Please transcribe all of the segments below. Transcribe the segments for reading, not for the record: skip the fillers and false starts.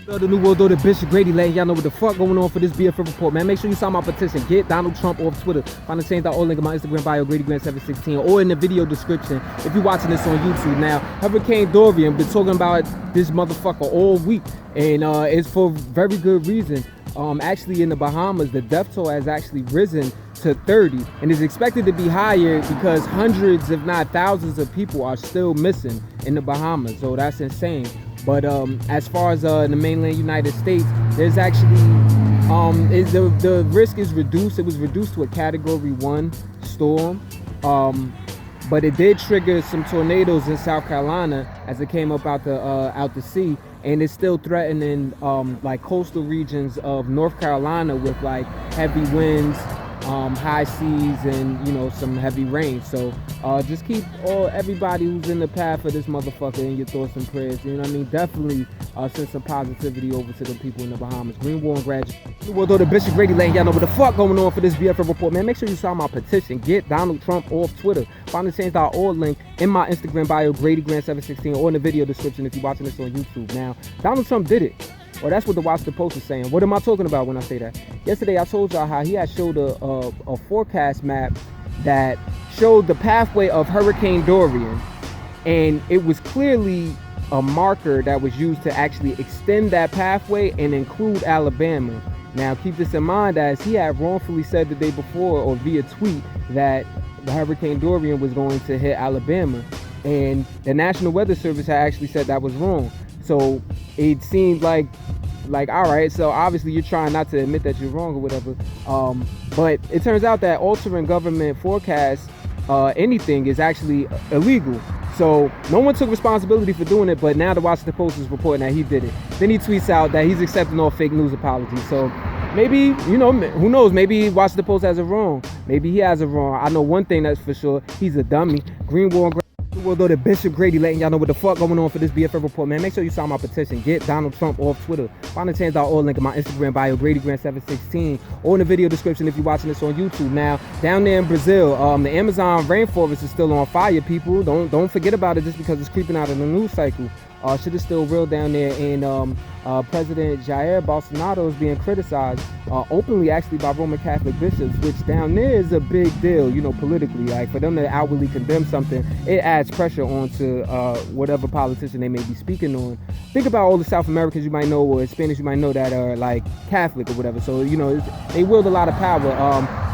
The New World Order, Bishop Grady letting y'all know what the fuck going on for this BFN Report, man. Make sure you sign my petition. Get Donald Trump off Twitter. Find the change.org link in my Instagram bio, GradyGrant716, or in the video description if you're watching this on YouTube. Now, Hurricane Dorian, been talking about this motherfucker all week, and it's for very good reason. Actually, in the Bahamas, the death toll has actually risen to 30 and is expected to be higher because hundreds, if not thousands, of people are still missing in the Bahamas. So that's insane. But as far as the mainland United States, there's actually the risk is reduced. It was reduced to a Category 1 storm, but it did trigger some tornadoes in South Carolina as it came up out the sea, and it's still threatening like coastal regions of North Carolina with like heavy winds, high seas, and some heavy rain. So just keep everybody who's in the path of this motherfucker in your thoughts and prayers. You know what I mean? Definitely send some positivity over to the people in the Bahamas. Greenwald and Graduation. World Order, Bishop Grady letting y'all know what the fuck going on for this BFN Report, man. Make sure you sign my petition. Get Donald Trump off Twitter. Find the change.org link in my Instagram bio, GradyGrant716, or in the video description if you're watching this on YouTube. Now, Donald Trump did it. Or that's what the Washington Post is saying. What am I talking about when I say that? Yesterday I told y'all how he had showed a forecast map that showed the pathway of Hurricane Dorian, and it was clearly a marker that was used to actually extend that pathway and include Alabama. Now keep this in mind, as he had wrongfully said the day before or via tweet that the Hurricane Dorian was going to hit Alabama, and the National Weather Service had actually said that was wrong. So it seemed like all right, so obviously you're trying not to admit that you're wrong or whatever, but it turns out that altering government forecasts anything is actually illegal. So no one took responsibility for doing it, but now the Washington Post is reporting that he did it. Then he tweets out that he's accepting all fake news apologies. So maybe, who knows, maybe Washington Post has it wrong. Maybe he has it wrong. I know one thing that's for sure, he's a dummy. Greenwald World Order, Bishop Grady letting y'all know what the fuck going on for this BFN Report, man. Make sure you sign my petition. Get Donald Trump off Twitter. Find the change.org link in my Instagram bio, GradyGrant716, or in the video description if you're watching this on YouTube. Now, down there in Brazil, the Amazon rainforest is still on fire, people. Don't forget about it just because it's creeping out of the news cycle. Shit is still real down there, and President Jair Bolsonaro is being criticized openly, actually, by Roman Catholic bishops, which down there is a big deal, politically. Like, for them to outwardly condemn something, it adds pressure onto whatever politician they may be speaking on. Think about all the South Americans you might know, or Spanish you might know, that are like Catholic or whatever. So they wield a lot of power.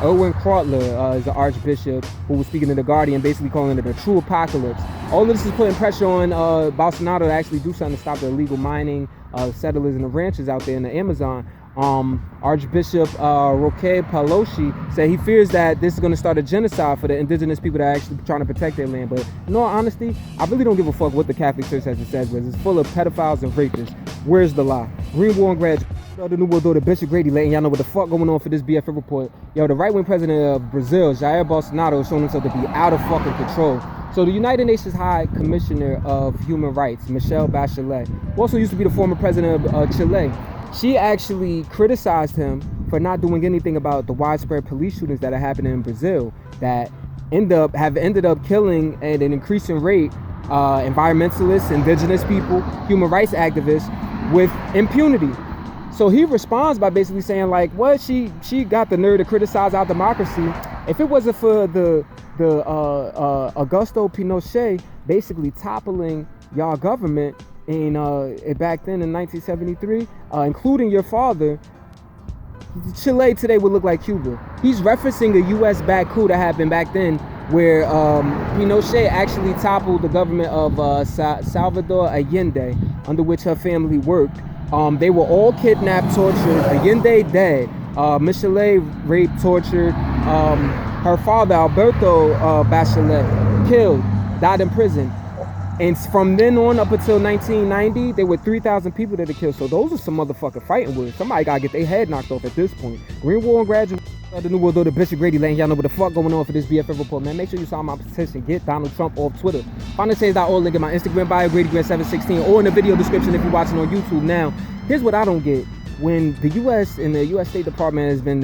Erwin Krautler is the Archbishop who was speaking to The Guardian, basically calling it a true apocalypse. All of this is putting pressure on Bolsonaro to actually do something to stop the illegal mining, settlers and the ranchers out there in the Amazon. Archbishop Roque Paloshi said he fears that this is going to start a genocide for the indigenous people that are actually trying to protect their land. But in all honesty, I really don't give a fuck what the Catholic Church has to say, because it's full of pedophiles and rapists. Where's the lie? Greenwald and Graduation. The New World Order, Bishop Grady letting y'all know what the fuck going on for this BFN Report. Yo, the right-wing president of Brazil, Jair Bolsonaro, is showing himself to be out of fucking control. So the United Nations High Commissioner of Human Rights, Michelle Bachelet, who also used to be the former president of Chile, she actually criticized him for not doing anything about the widespread police shootings that are happening in Brazil that have ended up killing at an increasing rate environmentalists, indigenous people, human rights activists with impunity. So he responds by basically saying, like, what, she got the nerve to criticize our democracy. If it wasn't for the Augusto Pinochet basically toppling y'all government in back then in 1973, including your father, Chile today would look like Cuba. He's referencing a U.S.-backed coup that happened back then, where Pinochet actually toppled the government of Salvador Allende, under which her family worked. They were all kidnapped, tortured. Allende dead. Michelet raped, tortured. Her father, Alberto Bachelet, killed, died in prison. And from then on up until 1990, there were 3,000 people that are killed. So those are some motherfucking fighting words. Somebody gotta get their head knocked off at this point. Greenwald and Graduation. The New World Order, Bishop Grady letting y'all know what the fuck going on for this BFN Report, man. Make sure you sign my petition. Get Donald Trump off Twitter. Find the change.org link in my Instagram bio, GradyGrant716, or in the video description if you're watching on YouTube. Now, here's what I don't get. When the U.S. and the U.S. State Department has been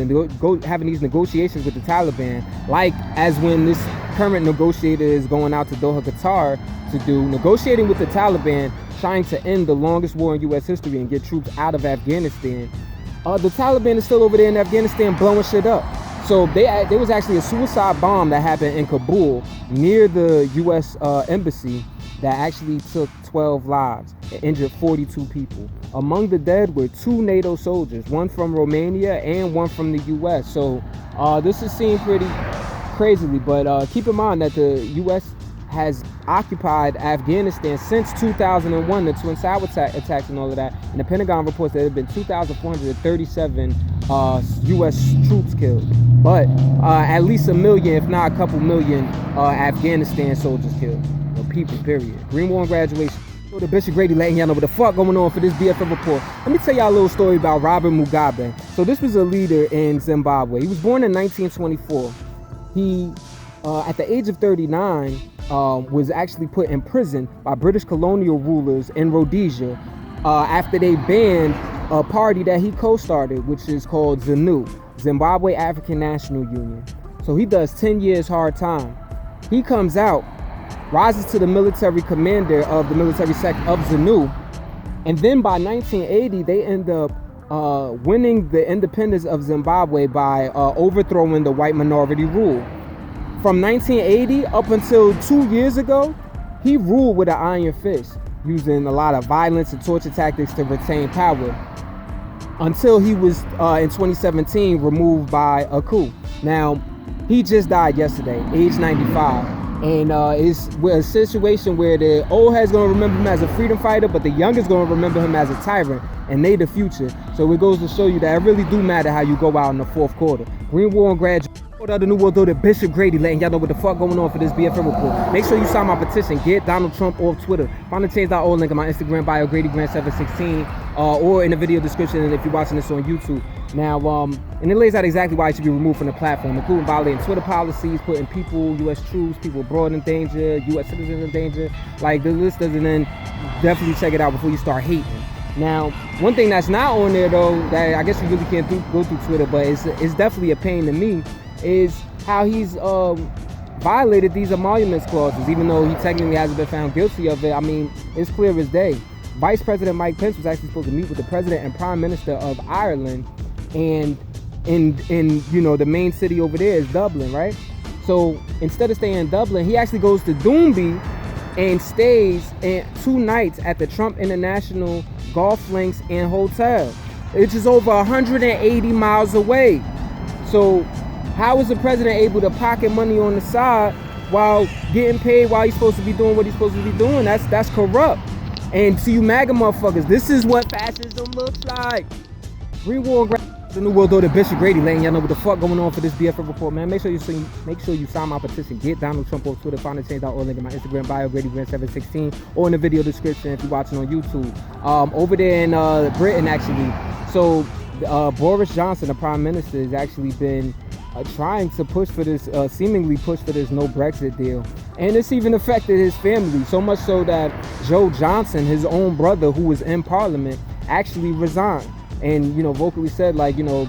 having these negotiations with the Taliban, like as when this current negotiator is going out to Doha, Qatar, to do negotiating with the Taliban, trying to end the longest war in U.S. history and get troops out of Afghanistan, the Taliban is still over there in Afghanistan blowing shit up. So there was actually a suicide bomb that happened in Kabul near the U.S. Embassy that actually took 12 lives and injured 42 people. Among the dead were 2 NATO soldiers, one from Romania and one from the U.S. So this is seen pretty crazily, but keep in mind that the U.S. has occupied Afghanistan since 2001, the Twin Tower attacks and all of that. And the Pentagon reports that there have been 2,437 U.S. troops killed, but at least 1 million, if not a couple million, Afghanistan soldiers killed. People, period. Green War and Graduation. So the Bishop Grady letting y'all know what the fuck going on for this BFN report. Let me tell y'all a little story about Robert Mugabe. So this was a leader in Zimbabwe. He was born in 1924. He, at the age of 39, was actually put in prison by British colonial rulers in Rhodesia after they banned a party that he co-started, which is called ZANU, Zimbabwe African National Union. So he does 10 years hard time. He comes out, rises to the military commander of the military sect of ZANU, and then by 1980 they end up winning the independence of Zimbabwe by overthrowing the white minority rule. From 1980 up until 2 years ago, he ruled with an iron fist, using a lot of violence and torture tactics to retain power, until he was in 2017 removed by a coup. Now, he just died yesterday, age 95. And it's a situation where the old head's gonna remember him as a freedom fighter, but the youngest gonna remember him as a tyrant, and they the future. So it goes to show you that it really do matter how you go out in the fourth quarter. Green War and Graduation. The New World Order, Bishop Grady letting y'all know what the fuck going on for this BFN report. Make sure you sign my petition. Get Donald Trump off Twitter. Find the change.org link in my Instagram bio, GradyGrant716, or in the video description, and if you're watching this on YouTube. Now, and it lays out exactly why it should be removed from the platform, including violating Twitter policies, putting people, U.S. troops, people abroad in danger, U.S. citizens in danger. Like, the list doesn't end. Definitely check it out before you start hating. Now, one thing that's not on there, though, that I guess you really can't go through Twitter, but it's definitely a pain to me, is how he's violated these emoluments clauses, even though he technically hasn't been found guilty of it. I mean, it's clear as day. Vice President Mike Pence was actually supposed to meet with the President and Prime Minister of Ireland, and in you know, the main city over there is Dublin, right? So instead of staying in Dublin, he actually goes to Doomby and stays 2 nights at the Trump International Golf Links and Hotel, which is over 180 miles away. So how is the president able to pocket money on the side while getting paid while he's supposed to be doing what he's supposed to be doing? That's corrupt. And to you MAGA motherfuckers, this is what fascism looks like. Green War, the New World Order, Bishop Grady letting y'all know what the fuck going on for this BFN report, man. Make sure you sign my petition. Get Donald Trump on Twitter. Find the change.org link in my Instagram bio, GradyGrant716, or in the video description if you're watching on YouTube. Over there in Britain, actually. So Boris Johnson, the Prime Minister, has actually been trying to push for this, seemingly push for this no Brexit deal. And it's even affected his family, so much so that Joe Johnson, his own brother who was in Parliament, actually resigned. And, you know, vocally said, like, you know,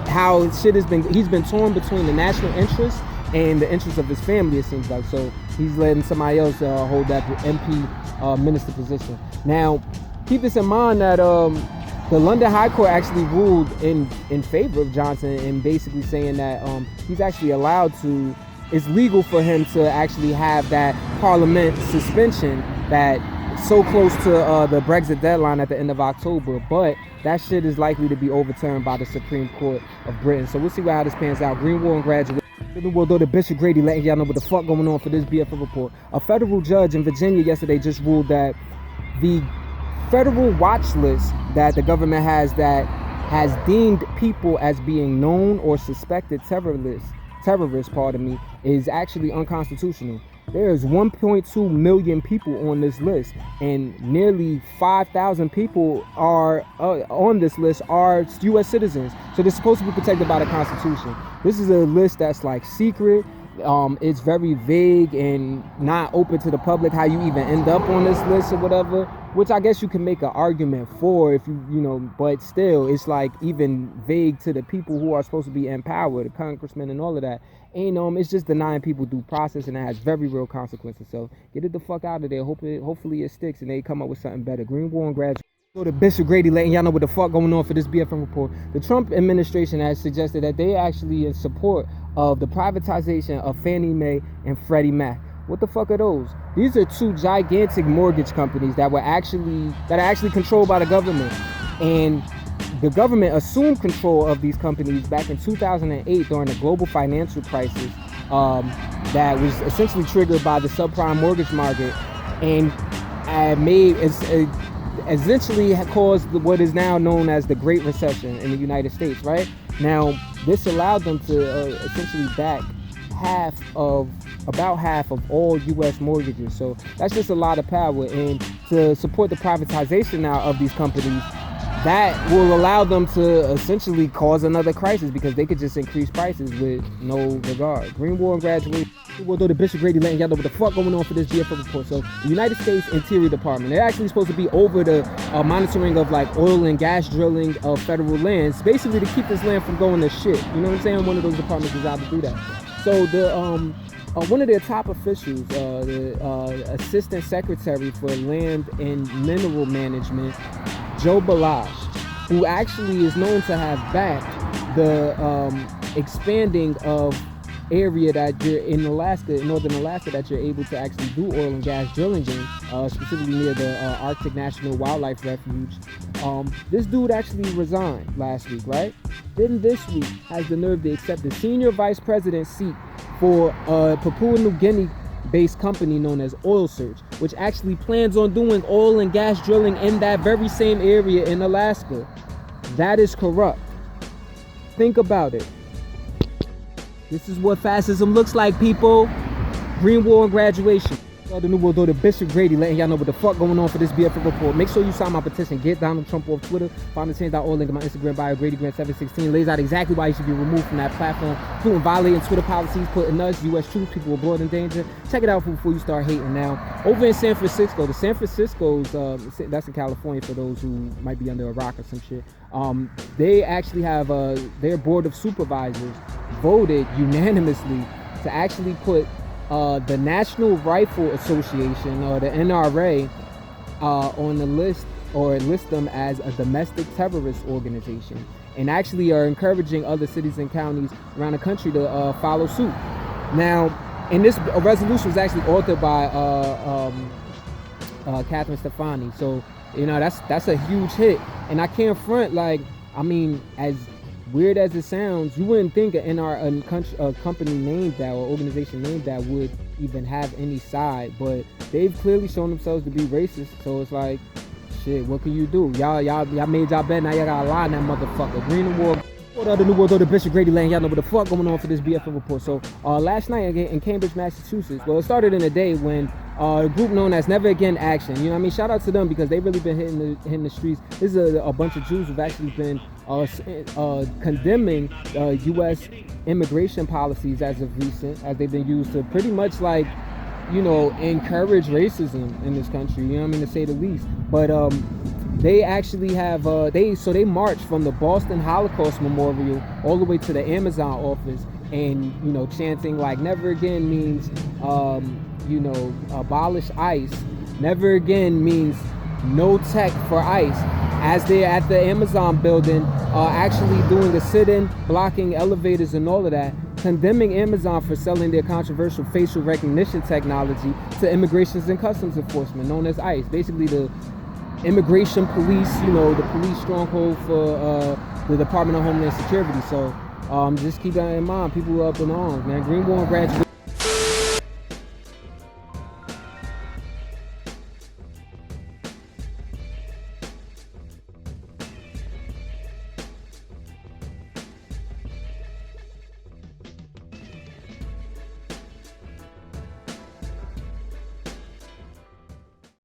how shit has been, he's been torn between the national interest and the interest of his family, it seems like. So he's letting somebody else hold that MP minister position. Now, keep this in mind that the London High Court actually ruled in favor of Johnson, and basically saying that he's actually allowed to, it's legal for him to actually have that Parliament suspension that so close to the Brexit deadline at the end of October, but that shit is likely to be overturned by the Supreme Court of Britain. So we'll see how this pans out. Green War and Graduation. The New World Order, Bishop Grady letting y'all know what the fuck going on for this BFN report. A federal judge in Virginia yesterday just ruled that the federal watch list that the government has that has deemed people as being known or suspected terrorists, is actually unconstitutional. There's 1.2 million people on this list, and nearly 5,000 people are on this list are U.S. citizens. So they're supposed to be protected by the Constitution. This is a list that's like secret. it's very vague and not open to the public how you even end up on this list or whatever, which I guess you can make an argument for if you know, but still it's like even vague to the people who are supposed to be in power, the congressmen and all of that. And it's just denying people due process, and it has very real consequences. So get it the fuck out of there. Hopefully it sticks and they come up with something better. Greenwald and Graduation. So the Bishop Grady letting y'all know what the fuck going on for this BFN report. The Trump administration has suggested that they actually in support of the privatization of Fannie Mae and Freddie Mac. What the fuck are those? These are two gigantic mortgage companies that are actually controlled by the government. And the government assumed control of these companies back in 2008 during the global financial crisis that was essentially triggered by the subprime mortgage market, and essentially caused what is now known as the Great Recession in the United States, right? Now, this allowed them to essentially back about half of all U.S. mortgages. So that's just a lot of power. And to support the privatization now of these companies, that will allow them to essentially cause another crisis because they could just increase prices with no regard. Greenwald and Graduation. Well, though the Bishop Grady letting y'all know what the fuck going on for this BFN report. So the United States Interior Department, they're actually supposed to be over the monitoring of like oil and gas drilling of federal lands, basically to keep this land from going to shit. You know what I'm saying? One of those departments is out to do that. So the one of their top officials, the Assistant Secretary for Land and Mineral Management, Joe Balazs, who actually is known to have backed the expanding of area that you're in Alaska, northern Alaska, that you're able to actually do oil and gas drilling in, specifically near the Arctic National Wildlife Refuge. This dude actually resigned last week, right? Then this week has the nerve to accept the senior vice president seat for a Papua New Guinea based company known as Oil Search, which actually plans on doing oil and gas drilling in that very same area in Alaska. That is corrupt. Think about it. This is what fascism looks like, people. Greenwald and Graduation. The new world order, Bishop Grady letting y'all know what the fuck going on for this BFN report. Make sure you sign my petition. Get Donald Trump off Twitter. Find the change.org link in my Instagram bio. GradyGrant716 lays out exactly why you should be removed from that platform, including violating Twitter policies, putting us, U.S. troops, people abroad in danger. Check it out before you start hating. Now, over in San Francisco, the San Francisco's, that's in California for those who might be under a rock or some shit. They actually have their board of supervisors voted unanimously to actually put the National Rifle Association, or the NRA, on the list, or list them as a domestic terrorist organization, and actually are encouraging other cities and counties around the country to follow suit. Now, and this resolution was actually authored by Catherine Stefani. So, you know, that's a huge hit. And I can't front, like, I mean, as weird as it sounds, you wouldn't think a company named that, or organization named that, would even have any side, but they've clearly shown themselves to be racist. So it's like, shit, what can you do? Y'all made y'all bet, now y'all gotta lie on that motherfucker. Greenwald. The new world order, Bishop Grady letting y'all know what the fuck going on for this BFN report. So last night in Cambridge, Massachusetts, well, it started in a day when a group known as Never Again Action, you know what I mean, shout out to them because they've really been hitting the streets. This is a bunch of Jews who've actually been condemning U.S. immigration policies as of recent, as they've been used to pretty much, like, you know, encourage racism in this country, you know what I mean, to say the least. But they actually have they marched from the Boston Holocaust Memorial all the way to the Amazon office, and, you know, chanting like never again means you know, abolish ICE. Never again means no tech for ICE. As they're at the Amazon building, actually doing a sit-in, blocking elevators and all of that, condemning Amazon for selling their controversial facial recognition technology to Immigration and Customs Enforcement, known as ICE. Basically the immigration police, you know, the police stronghold for the Department of Homeland Security. So just keep that in mind. People are up in arms, man. Greenwald and Graduation.